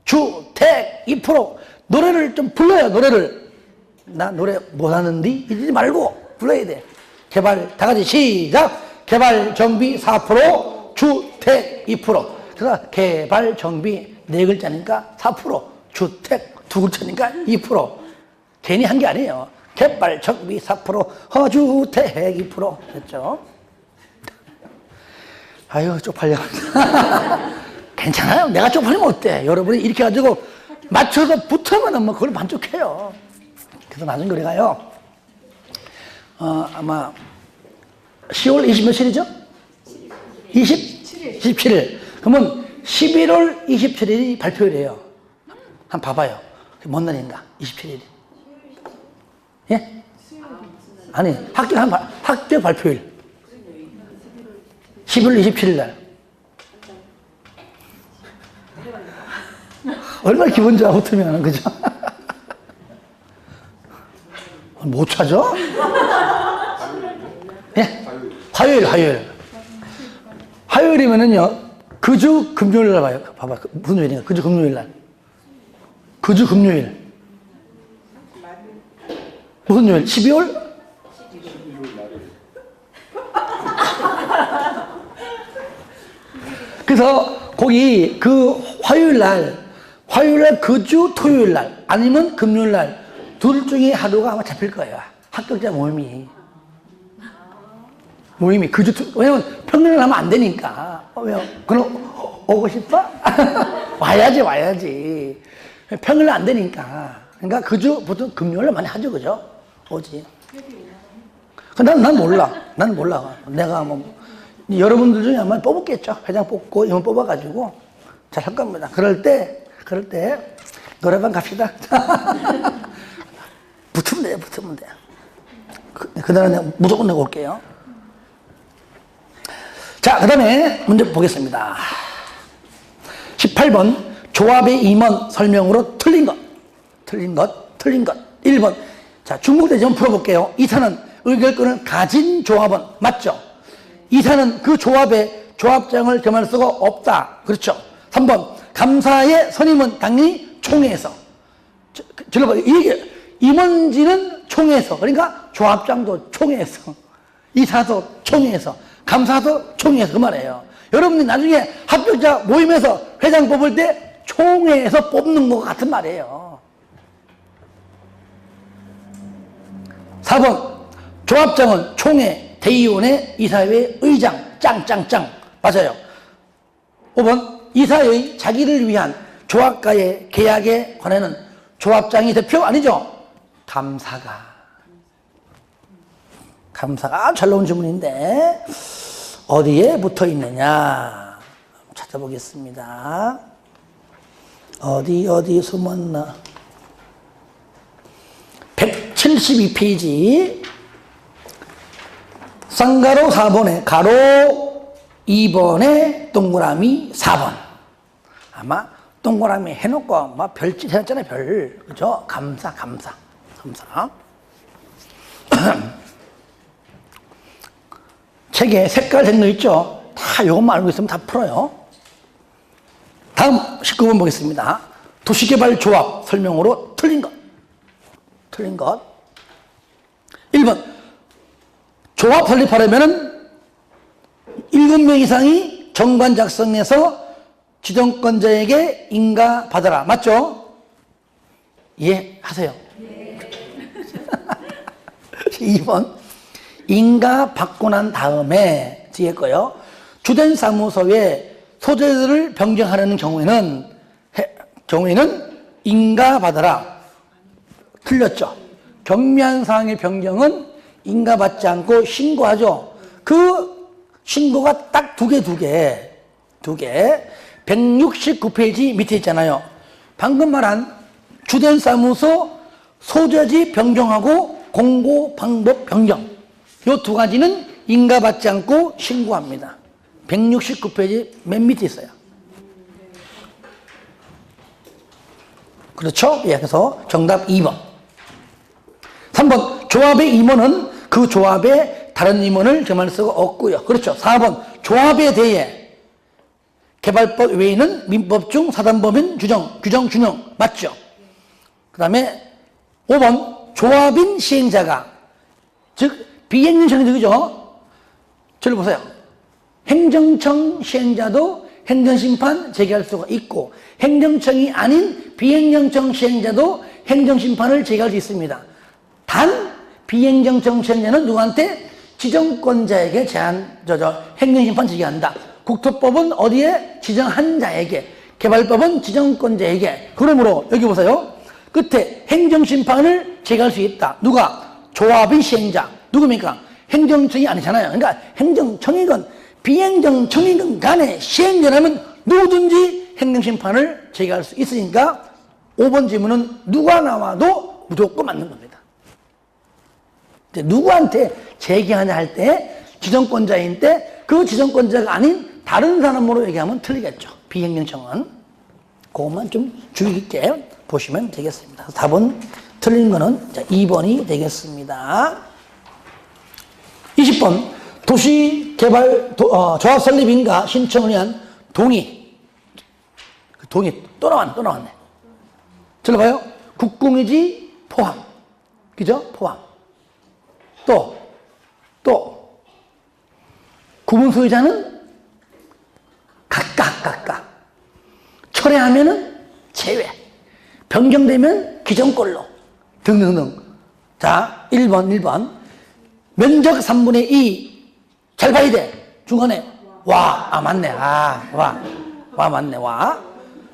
주택 2%. 노래를 좀 불러요, 노래를. 나 노래 못하는데 이러지 말고 불러야 돼. 개발, 다 같이 시작. 개발, 정비 4%. 주택 2%. 그래서 개발, 정비 4글자니까 4%. 주택 2글자니까 2%. 괜히 한 게 아니에요. 개발, 정비 4%, 허주택 2%. 됐죠? 아유, 쪽팔려. 괜찮아요. 내가 쪽팔리면 어때? 여러분이 이렇게 가지고 맞춰서 붙으면 뭐 그걸 만족해요. 그래서 나중에 우리 가요. 아마 10월 20 며칠이죠? 27일. 그러면 11월 27일이 발표일이에요. 한번 봐봐요. 뭔 날인가? 27일이. 예? 아니, 학교 발표일. 11월 27일 날. 얼마나 기분 좋아, 붙으면, 그죠? 못 찾아? 예? 화요일. 화요일이면은요, 그주 금요일 날 봐요. 봐봐. 무슨 요일인가? 그주 금요일 날. 그주 금요일. 무슨 요일? 12월? 그래서 거기 그 화요일 날 그주 토요일 날 아니면 금요일 날 둘 중에 하루가 아마 잡힐 거예요. 합격자 모임이. 모임이 왜냐면 평일날 하면 안 되니까. 왜요? 그럼 오고 싶어? 와야지. 평일날 안 되니까. 그러니까 보통 금요일에 많이 하죠, 그죠? 오지. 난 몰라. 내가 여러분들 중에 아마 뽑았겠죠. 회장 뽑고, 이번 뽑아가지고. 잘 할 겁니다. 그럴 때, 노래방 갑시다. 붙으면 돼. 그날은 내가 무조건 내고 올게요. 자, 그 다음에 문제 보겠습니다. 18번. 조합의 임원 설명으로 틀린 것. 1번. 자, 중복되지만 풀어볼게요. 이사는 의결권을 가진 조합원. 맞죠? 이사는 그 조합에 조합장을 겸할 수가 없다. 그렇죠? 3번. 감사의 선임은 당연히 총회에서. 들어봐요. 이게 임원진은 총회에서. 그러니까 조합장도 총회에서. 이사도 총회에서. 감사도 총회에서. 그 말이에요. 여러분들 나중에 합격자 모임에서 회장 뽑을 때 총회에서 뽑는 것 같은 말이에요. 4번. 조합장은 총회, 대의원의 이사회 의장, 짱. 맞아요. 5번. 이사의 자기를 위한 조합과의 계약에 관해는 조합장이 대표 아니죠? 감사가 잘 나온 질문인데 어디에 붙어 있느냐 찾아보겠습니다. 어디 숨었나? 172페이지 쌍가로 4번에 가로 2번에 동그라미 4번. 아마 동그라미 해놓고 막 별짓 해놨잖아요. 별. 그죠? 감사. 책에 색깔 된 거 있죠? 다 이것만 알고 있으면 다 풀어요. 다음 19번 보겠습니다. 도시개발 조합 설명으로 틀린 것. 1번. 조합 설립하려면은 7명 이상이 정관 작성해서 지정권자에게 인가 받아라. 맞죠? 이해하세요? 네. 2번. 인가 받고 난 다음에 뒤에 거요. 주된 사무소에 소재들을 변경하려는 경우에는 인가 받아라. 틀렸죠? 경미한 사항의 변경은 인가 받지 않고 신고하죠. 그 신고가 딱 두 개. 169페이지 밑에 있잖아요. 방금 말한 주된 사무소 소재지 변경하고 공고 방법 변경. 이 두 가지는 인가받지 않고 신고합니다. 169페이지 맨 밑에 있어요. 그렇죠? 예, 그래서 정답 2번. 3번. 조합의 임원은 그 조합에 다른 임원을 겸할 수가 없고요. 그렇죠. 4번. 조합에 대해 개발법 외에는 민법 중 사단법인 규정 준용. 맞죠? 그 다음에 5번. 조합인 시행자가, 즉 비행정청이죠. 저를 보세요. 행정청 시행자도 행정심판 제기할 수가 있고, 행정청이 아닌 비행정청 시행자도 행정심판을 제기할 수 있습니다. 단 비행정청 시행자는 누구한테? 지정권자에게 행정심판 제기한다. 국토법은 어디에? 지정한 자에게. 개발법은 지정권자에게. 그러므로 여기 보세요. 끝에 행정심판을 제기할 수 있다. 누가? 조합의 시행자. 누굽니까? 행정청이 아니잖아요. 그러니까 행정청이건 비행정청이건 간에 시행자라면 누구든지 행정심판을 제기할 수 있으니까 5번 질문은 누가 나와도 무조건 맞는 겁니다. 누구한테 제기하냐 할 때 지정권자인 때 그 지정권자가 아닌 다른 사람으로 얘기하면 틀리겠죠. 비행정청은. 그것만 좀 주의 깊게 보시면 되겠습니다. 답은 틀린 거는 2번이 되겠습니다. 20번. 도시개발 조합 설립인가 신청을 위한 동의. 동의 또 나왔네. 들어봐요. 국공유지 포함. 그죠? 포함. 또 구분 소유자는 각각. 철회하면은 제외. 변경되면 기존권로. 등등등. 자, 1번. 면적 3분의 2 잘 봐야 돼. 중간에 와. 아, 맞네. 아, 와. 와, 맞네. 와.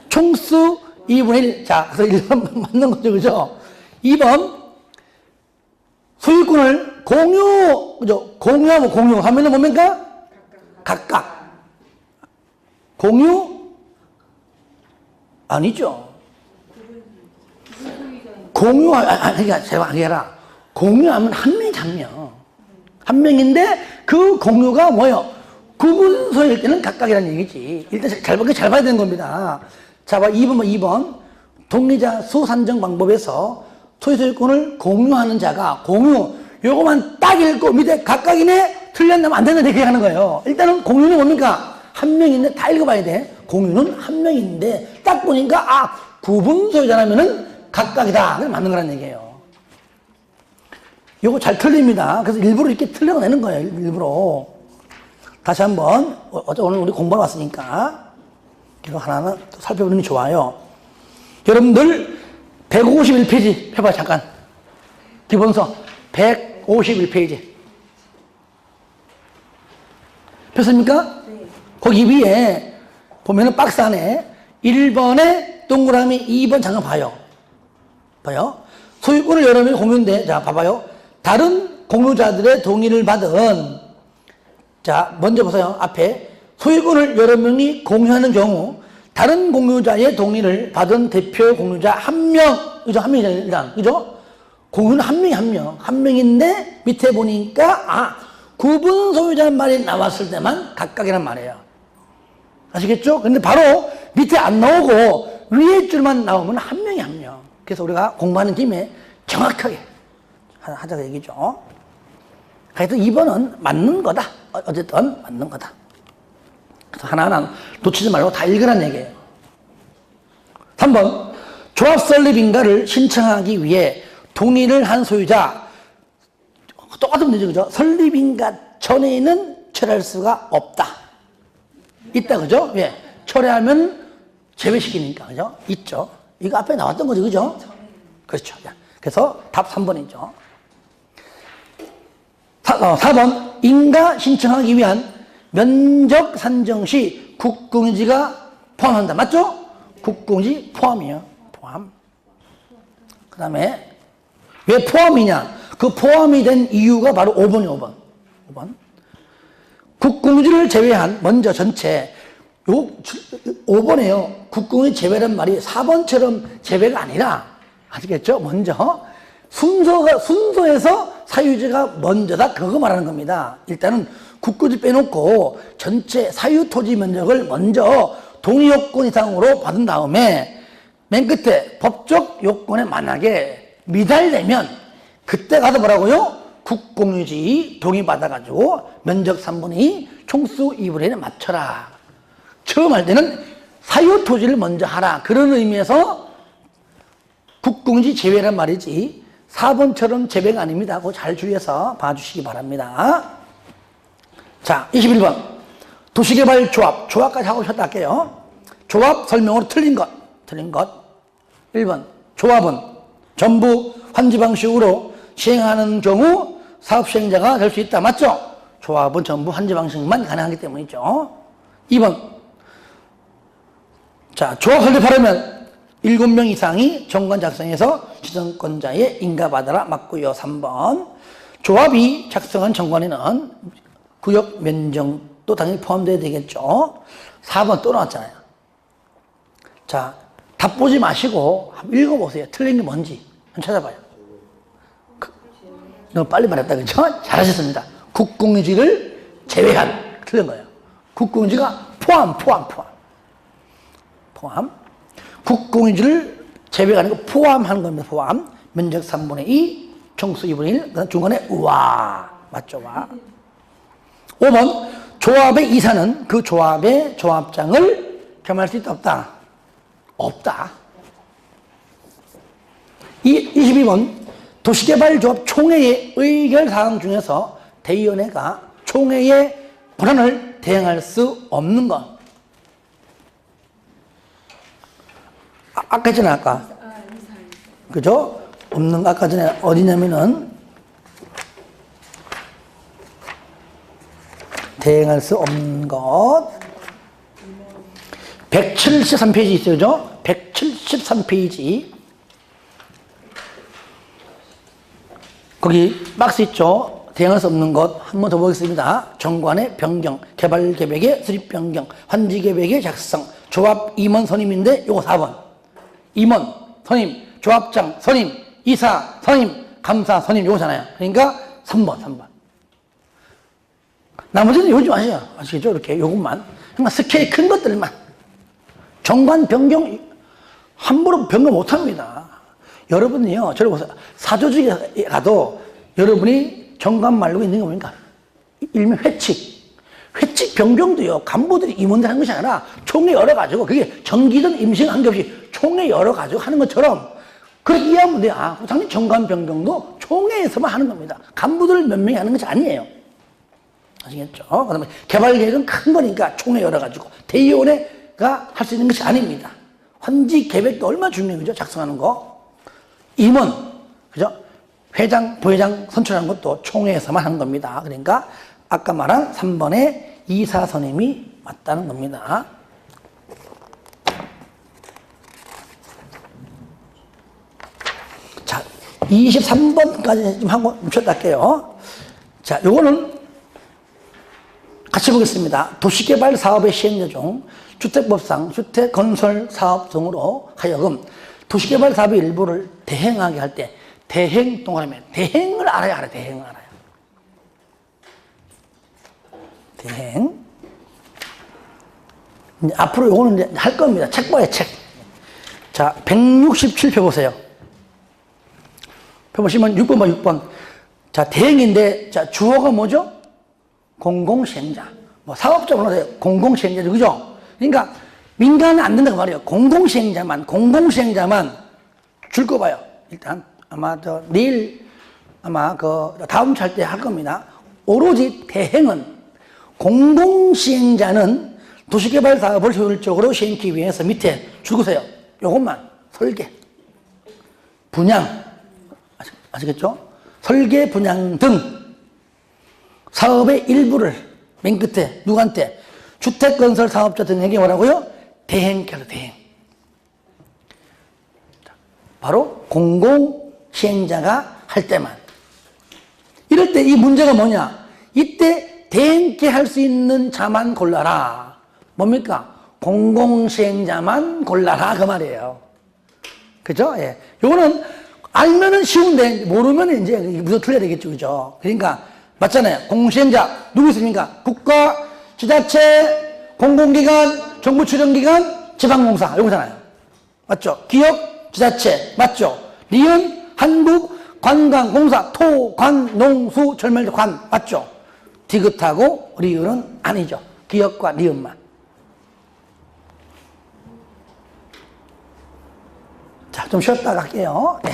총수 2분의 1. 자, 그래서 1번 맞는 거죠. 그죠? 2번. 소유권을 그죠? 공유하면 공유하면은 뭡니까? 각각. 공유? 아니죠. 그러니까 제가 아니라 공유하면 한 명이 한 명. 한 명인데 그 공유가 뭐예요? 구분 소유일 때는 각각이라는 얘기지. 일단 잘 봐야 되는 겁니다. 자, 봐, 2번. 동의자 수 산정 방법에서 소유권을 공유하는 자가 요거만 딱 읽고 밑에 각각이네 틀렸나면 안 된다는 얘기 하는 거예요. 일단은 공유는 뭡니까? 한 명인데 다 읽어봐야 돼. 공유는 한 명인데 딱 보니까 구분 소유자라면은 각각이다. 그래 맞는 거란 얘기예요. 요거 잘 틀립니다. 그래서 일부러 이렇게 틀려내는 거예요. 일부러. 다시 한번 오늘 우리 공부하러 왔으니까 이거 하나는 또 살펴보는 게 좋아요. 여러분들 151페이지 펴봐 잠깐. 기본서 151페이지 폈습니까? 네. 거기 위에 보면은 박스 안에 1번에 동그라미 2번 잠깐 봐요. 소유권을 여러 명이 공유인데 자 봐봐요. 다른 공유자들의 동의를 받은 자 먼저 보세요. 앞에 소유권을 여러 명이 공유하는 경우 다른 공유자의 동의를 받은 대표 공유자 한 명, 그죠? 한 명이잖아요, 일단. 그죠? 공유는 한 명이 한 명인데 밑에 보니까 구분 소유자는 말이 나왔을 때만 각각이란 말이에요. 아시겠죠? 근데 바로 밑에 안 나오고 위에 줄만 나오면 한 명이 한 명. 그래서 우리가 공부하는 김에 정확하게 하자고 얘기죠. 그래서 2번은 맞는 거다. 어쨌든 맞는 거다. 그래서 하나하나 놓치지 말고 다 읽으란 얘기예요. 3번 조합 설립 인가를 신청하기 위해 동의를 한 소유자 똑같은 문제죠. 그죠? 설립 인가 전에는 철회할 수가 없다. 있다. 그죠? 예. 철회하면 제외시키니까. 그죠? 있죠. 이거 앞에 나왔던 거죠. 그죠? 그렇죠. 그래서 답 3번이죠. 4번 인가 신청하기 위한 면적 산정 시 국공유지가 포함한다. 맞죠? 국공유지 포함이에요. 포함. 그 다음에 왜 포함이냐? 그 포함이 된 이유가 바로 5번이에요. 5번. 국공유지를 제외한 먼저 전체 5번이에요. 국공유지 제외란 말이 4번처럼 제외가 아니라 아시겠죠? 먼저 순서에서 사유지가 먼저다 그거 말하는 겁니다. 일단은 국공유지 빼놓고 전체 사유 토지 면적을 먼저 동의 요건 이상으로 받은 다음에 맨 끝에 법적 요건에 만약에 미달되면 그때 가서 뭐라고요? 국공유지 동의받아가지고 면적 3분의 2 총수 2분의 1에 맞춰라. 처음 할 때는 사유 토지를 먼저 하라. 그런 의미에서 국공유지 제외란 말이지 4번처럼 제외가 아닙니다. 그거 잘 주의해서 봐주시기 바랍니다. 자, 21번. 도시개발 조합까지 하고 쉬었다 할게요. 조합 설명으로 틀린 것. 1번. 조합은 전부 환지 방식으로 시행하는 경우 사업 시행자가 될 수 있다. 맞죠? 조합은 전부 환지 방식만 가능하기 때문이죠. 2번. 자, 조합 설립하려면 7명 이상이 정관 작성해서 지정권자의 인가받아라. 맞고요. 3번. 조합이 작성한 정관에는 구역 면적도 당연히 포함되어야 되겠죠. 4번 또 나왔잖아요. 자, 답 보지 마시고 한번 읽어보세요. 틀린 게 뭔지 한번 찾아봐요. 너무 빨리 말했다. 그죠? 잘하셨습니다. 국공유지를 제외한 틀린 거예요. 국공유지가 포함. 국공유지를 제외가 아니고 포함하는 겁니다. 포함. 면적 3분의 2, 총수 2분의 1, 그다음 중간에 와. 맞죠? 와. 5번. 조합의 이사는 그 조합의 조합장을 겸할 수 있다. 없다. 없다. 22번. 도시개발조합 총회의 의결사항 중에서 대의원회가 총회의 권한을 대행할 수 없는 것. 아까 했잖아요. 아까. 그죠? 없는 거 아까 전에 어디냐면은 대행할 수 없는 것. 173페이지 있어요, 그죠? 173페이지. 거기 박스 있죠? 대행할 수 없는 것. 한 번 더 보겠습니다. 정관의 변경, 개발 계획의 수립 변경, 환지 계획의 작성, 조합 임원 선임인데 요거 4번. 임원, 선임, 조합장, 선임, 이사, 선임, 감사, 선임 요거잖아요. 그러니까 3번. 나머지는 요즘 아시겠죠? 이렇게 요것만. 그러니까 스케일 큰 것들만. 정관 변경 함부로 변경 못합니다. 여러분이요, 저를 보세요. 사조직에 가도 여러분이 정관 말고 있는 게 뭡니까? 일명 회칙 변경도요, 간부들이 임원들 하는 것이 아니라 총회 열어가지고, 그게 정기든 임시든 관계없이 총회 열어가지고 하는 것처럼 그렇게 이해하면 돼요. 아, 부장님 정관 변경도 총회에서만 하는 겁니다. 간부들 몇 명이 하는 것이 아니에요. 아시겠죠? 그 다음에 개발 계획은 큰 거니까 총회 열어가지고 대의원회가 할 수 있는 것이 아닙니다. 환지 계획도 얼마나 중요해요. 그죠? 작성하는 거. 임원, 그죠? 회장, 부회장 선출하는 것도 총회에서만 하는 겁니다. 그러니까 아까 말한 3번의 이사 선임이 맞다는 겁니다. 자, 23번까지 좀 하고 쉬었다 할게요. 자, 요거는 같이 보겠습니다. 도시개발 사업의 시행령 중 주택법상 주택건설사업 등으로 하여금 도시개발 사업의 일부를 대행하게 할 때 대행 동그라미 대행을 알아야 대행을 알아요. 대행. 이제 앞으로 요거는 이제 할 겁니다. 책 봐요, 책. 자, 167표 보세요. 표 보시면 6번 봐, 6번. 자, 대행인데, 자, 주어가 뭐죠? 공공시행자. 뭐, 사업적으로 하세요. 공공시행자죠. 그죠? 그러니까, 민간은 안 된다고 말이에요. 공공시행자만 줄 거 봐요. 일단, 아마 내일, 아마 다음 주 할 때 할 겁니다. 오로지 대행은, 공공시행자는 도시개발 사업을 효율적으로 시행하기 위해서 밑에 줄거세요. 요것만. 설계, 분양. 아시겠죠? 설계, 분양 등 사업의 일부를 맨 끝에 누구한테? 주택건설 사업자 등에게 뭐라고요? 대행께서 대행. 바로 공공시행자가 할 때만. 이럴 때 이 문제가 뭐냐? 이때 대행께 할 수 있는 자만 골라라. 뭡니까? 공공시행자만 골라라 그 말이에요. 그죠? 예. 요거는 알면은 쉬운데 모르면 이제 무조건 틀려야 되겠죠. 그죠? 그러니까 맞잖아요. 공시행자 누구 있습니까? 국가, 지자체, 공공기관, 정부 출연기관, 지방공사 요거잖아요. 맞죠? 기업, 지자체 맞죠? 리은, 한국, 관광공사, 토, 관, 농, 수, 철물, 관 맞죠? 디귿하고 리은은 아니죠. 기업과 리은만. 자, 좀 쉬었다 갈게요. 네.